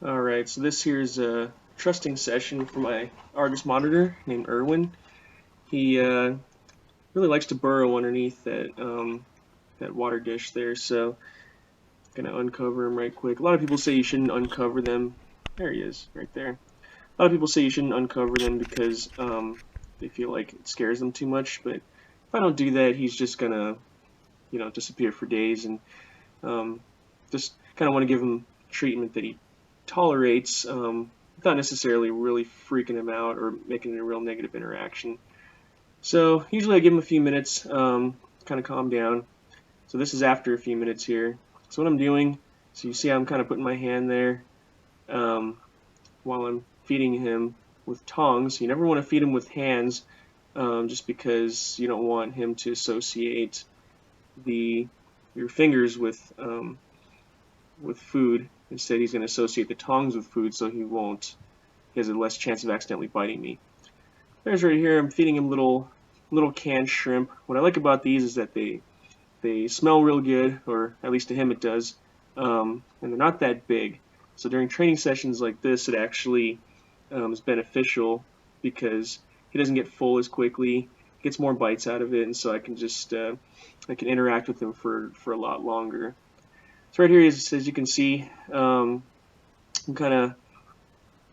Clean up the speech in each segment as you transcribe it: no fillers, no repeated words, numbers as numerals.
Alright, so this here is a trusting session for my Argus monitor named Irwin. He really likes to burrow underneath that water dish there, so I'm gonna uncover him right quick. A lot of people say you shouldn't uncover them. There he is, right there. A lot of people say you shouldn't uncover them because they feel like it scares them too much, but if I don't do that, he's just gonna, disappear for days, and um, just kind of want to give him treatment that he tolerates, without necessarily really freaking him out or making it a real negative interaction. So usually I give him a few minutes, kind of calm down. So this is after a few minutes here. So what I'm doing, so you see how I'm kind of putting my hand there um, while I'm feeding him with tongs. You never want to feed him with hands, just because you don't want him to associate the your fingers with food. Instead, he's going to associate the tongs with food, so he has a less chance of accidentally biting me. There's right here. I'm feeding him little canned shrimp. What I like about these is that they smell real good, or at least to him it does, and they're not that big. So during training sessions like this, it actually is beneficial because he doesn't get full as quickly, gets more bites out of it, and so I can interact with him for a lot longer. So right here, as you can see, I'm kind of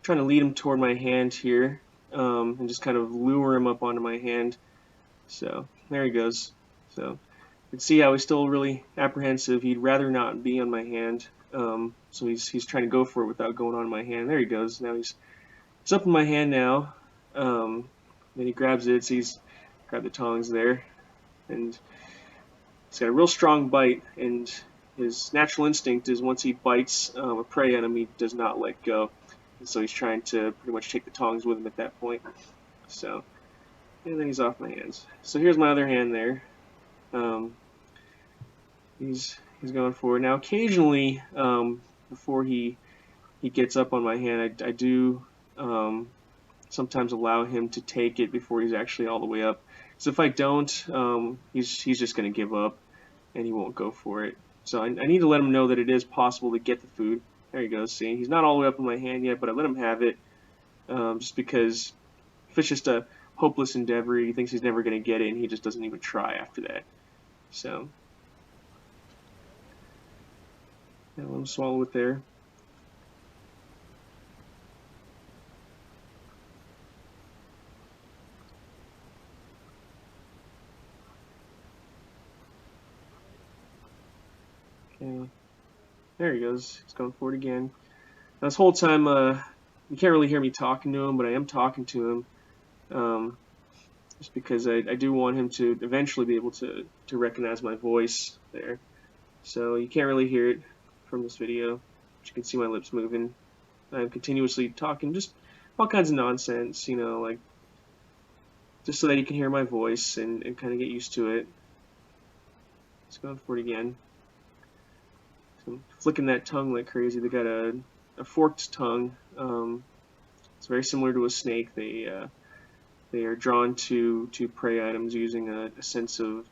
trying to lead him toward my hand here, and just kind of lure him up onto my hand. So there he goes. So you can see how he's still really apprehensive. He'd rather not be on my hand. So he's trying to go for it without going on my hand. There he goes. Now he's up in my hand now. Then he grabs it. So he's grabbed the tongs there, and he's got a real strong bite. And his natural instinct is once he bites a prey on him, he does not let go. And so he's trying to pretty much take the tongs with him at that point. So, and then he's off my hands. So here's my other hand there. Um, he's going forward now. Occasionally, before he gets up on my hand, I do sometimes allow him to take it before he's actually all the way up. So if I don't, he's just going to give up and he won't go for it. So I need to let him know that it is possible to get the food. There he goes. See, he's not all the way up in my hand yet, but I let him have it, just because if it's just a hopeless endeavor, he thinks he's never going to get it, and he just doesn't even try after that. So yeah, let him swallow it there. Okay, there he goes. He's going for it again. Now, this whole time, you can't really hear me talking to him, but I am talking to him. Just because I do want him to eventually be able to recognize my voice there. So you can't really hear it from this video, but you can see my lips moving. I'm continuously talking just all kinds of nonsense, like just so that he can hear my voice and kind of get used to it. Let's go for it again. So I'm flicking that tongue like crazy. They got a forked tongue. It's very similar to a snake. They are drawn to prey items using a sense of,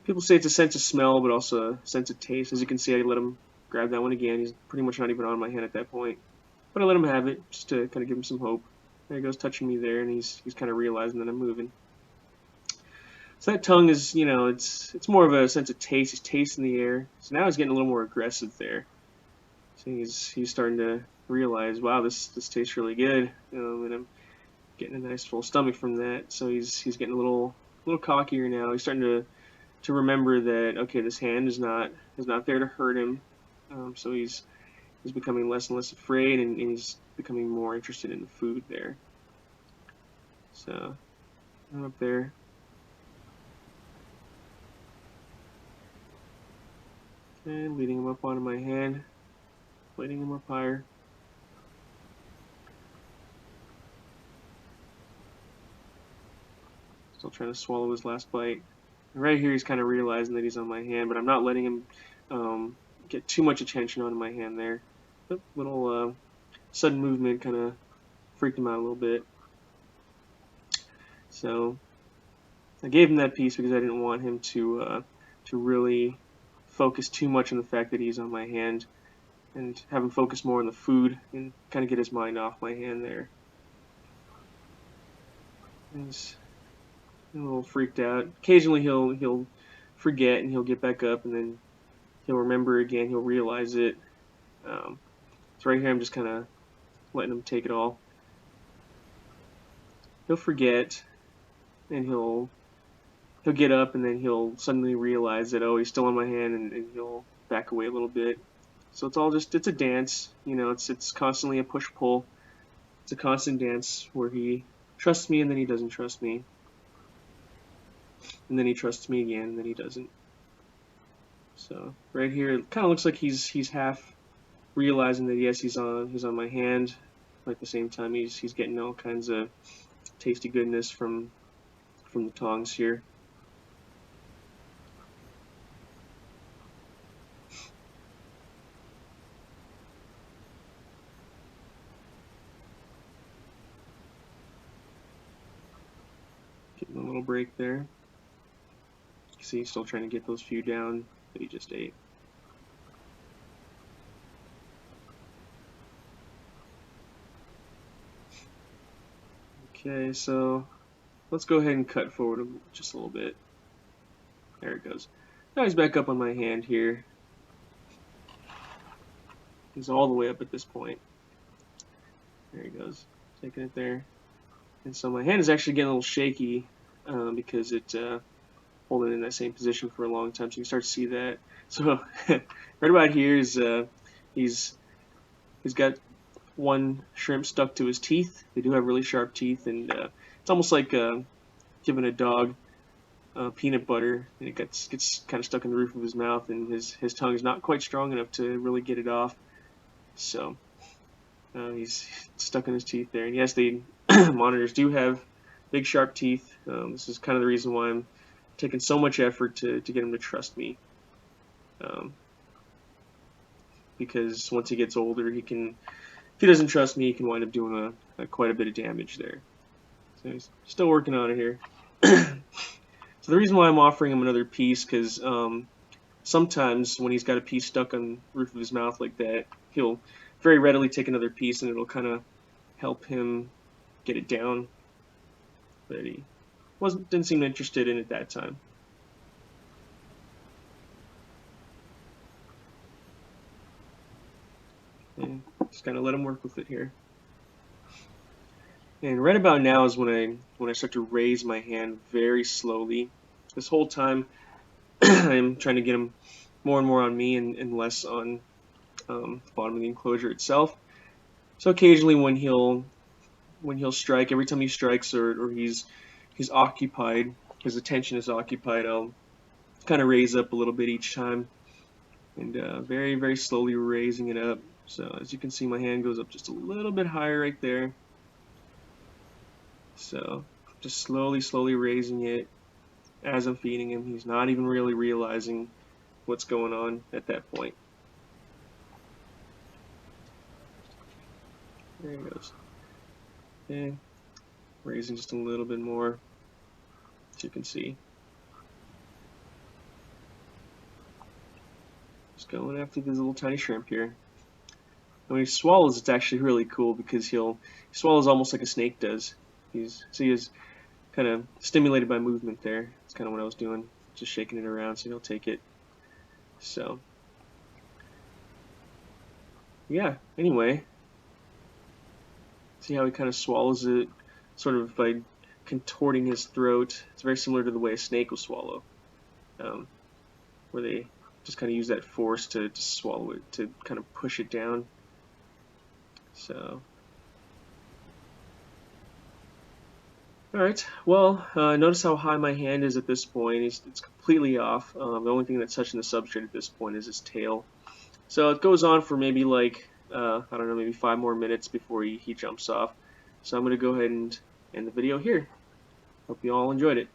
people say it's a sense of smell, but also a sense of taste. As you can see, I let him grab that one again. He's pretty much not even on my hand at that point, but I let him have it just to kind of give him some hope. There he goes, touching me there, and he's kind of realizing that I'm moving. So that tongue is, it's more of a sense of taste. He's tasting the air. So now he's getting a little more aggressive there. So he's starting to realize, wow, this tastes really good, and I'm getting a nice full stomach from that. So he's getting a little cockier now. He's starting to remember that, okay, this hand is not there to hurt him. So he's becoming less and less afraid, and he's becoming more interested in the food there. So I'm up there. And leading him up onto my hand, leading him up higher. Still trying to swallow his last bite. And right here, he's kind of realizing that he's on my hand, but I'm not letting him get too much attention onto my hand there. But little sudden movement kind of freaked him out a little bit. So I gave him that piece because I didn't want him to really focus too much on the fact that he's on my hand. and have him focus more on the food and kind of get his mind off my hand there. He's a little freaked out. Occasionally he'll forget and he'll get back up, and then he'll remember again. He'll realize it. So right here I'm just kind of letting him take it all. He'll forget, and he'll get up, and then he'll suddenly realize that, oh, he's still on my hand, and he'll back away a little bit. So it's all just, it's a dance, you know, it's constantly a push-pull. It's a constant dance where he trusts me and then he doesn't trust me. And then he trusts me again and then he doesn't. So right here it kind of looks like he's half realizing that yes, he's on my hand, but at the same time he's getting all kinds of tasty goodness from the tongs here. Getting a little break there. You see, he's still trying to get those few down that he just ate. Okay, so let's go ahead and cut forward just a little bit. There it goes. Now he's back up on my hand here. He's all the way up at this point. There he goes, taking it there. And so my hand is actually getting a little shaky because it's holding in that same position for a long time. So you can start to see that. So right about here is he's got one shrimp stuck to his teeth. They do have really sharp teeth, and it's almost like giving a dog peanut butter, and it gets kind of stuck in the roof of his mouth, and his tongue is not quite strong enough to really get it off. So he's stuck in his teeth there. And yes, the monitors do have big sharp teeth. This is kind of the reason why I'm taking so much effort to get him to trust me. Because once he gets older, if he doesn't trust me, he can wind up doing quite a bit of damage there. So he's still working on it here. So the reason why I'm offering him another piece, because sometimes when he's got a piece stuck on the roof of his mouth like that, he'll very readily take another piece, and it'll kind of help him get it down. But he didn't seem interested in it that time. And just kind of let him work with it here. And right about now is when I start to raise my hand very slowly. This whole time I'm trying to get him more and more on me and less on the bottom of the enclosure itself. So occasionally when he'll strike, every time he strikes or he's occupied, his attention is occupied, I'll kind of raise up a little bit each time, and very, very slowly raising it up. So as you can see, my hand goes up just a little bit higher right there. So just slowly raising it as I'm feeding him. He's not even really realizing what's going on at that point. There he goes. Okay, raising just a little bit more, as you can see. Just going after this little tiny shrimp here. And when he swallows, it's actually really cool because he swallows almost like a snake does. He's kind of stimulated by movement there. That's kind of what I was doing, just shaking it around so he'll take it. So yeah, anyway, see how he kind of swallows it, sort of by contorting his throat. It's very similar to the way a snake will swallow, where they just kind of use that force to swallow it, to kind of push it down. So alright, well, notice how high my hand is at this point. It's completely off. The only thing that's touching the substrate at this point is his tail. So it goes on for maybe like, I don't know, maybe 5 more minutes before he jumps off. So I'm going to go ahead and end the video here. Hope you all enjoyed it.